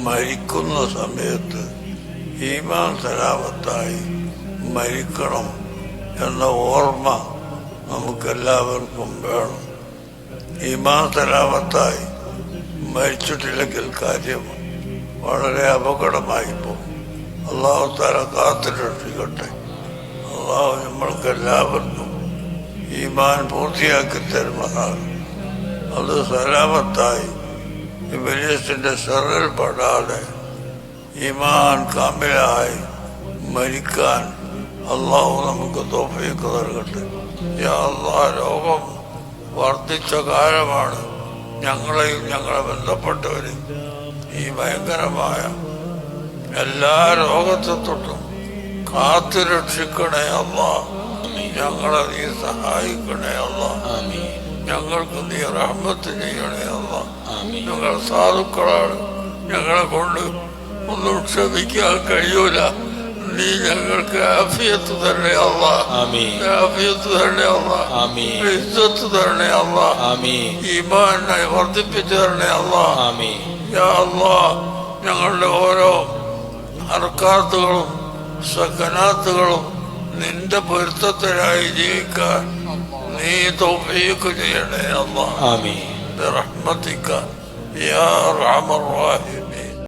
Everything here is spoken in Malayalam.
മരിക്കുന്ന സമയത്ത് ഈമാൻ സലാമത്തായി മരിക്കണം എന്ന ഓർമ്മ നമുക്കെല്ലാവർക്കും വേണം. ഈമാൻ സലാമത്തായി മരിച്ചിട്ടില്ലെങ്കിൽ കാര്യം വളരെ അപകടമായി പോകും. അള്ളാഹു തആല കാത്തു രക്ഷിക്കട്ടെ. അള്ളാഹു നമ്മൾക്കെല്ലാവർക്കും ഈമാൻ പൂർത്തിയാക്കി തരുമാറാണ്. അത് സലാമത്തായി ഇബ്ലീസിന്റെ ശർറിൽ പെടാതെ ഈമാൻ കാമിലായി മരിക്കാൻ അള്ളാഹു നമുക്ക് തൗഫീഖ് നൽകട്ടെ. യാ അല്ലാഹ്, രോഗം വർദ്ധിച്ച കാലമാണ്. ഞങ്ങളെയും ഞങ്ങളെ ബന്ധപ്പെട്ടവരെയും ഈ ഭയങ്കരമായ എല്ലാ രോഗത്തെ തൊട്ടും കാത്തു രക്ഷിക്കണേ അല്ലാഹ്. ഞങ്ങളെ നീ സഹായിക്കണേ അല്ലാഹ്. ഞങ്ങൾക്ക് നീ റഹ്മത്ത് ചെയ്യണേ അല്ലാഹ്. ഞങ്ങൾ സാധുക്കളാണ്, ഞങ്ങളെ കൊണ്ട് ഒന്നും ക്ഷമിക്കാൻ കഴിയൂല. നീ ഞങ്ങൾക്ക് ആഫിയത്ത് തരണേ അല്ലാഹ്. ആഫിയത്ത് തരണേ അല്ലാഹ്. ഇസ്സത്ത് തരണേ അല്ലാഹ്. ഈമാനെ വർദ്ധിപ്പിച്ചു തരണേ അല്ലാഹ്. യാ അല്ലാഹ്, ഞങ്ങളുടെ ഓരോ ഹർക്കാത്തുകളും സകനാത്തുകളും നിന്റെ പൊരുത്തത്തിനായി ജീവിക്കാൻ നീ തൗഫീഖ് ചെയ്യണേ അല്ലാഹ്. ബിറഹ്മതിക യാ അർഹമർ റഹീം.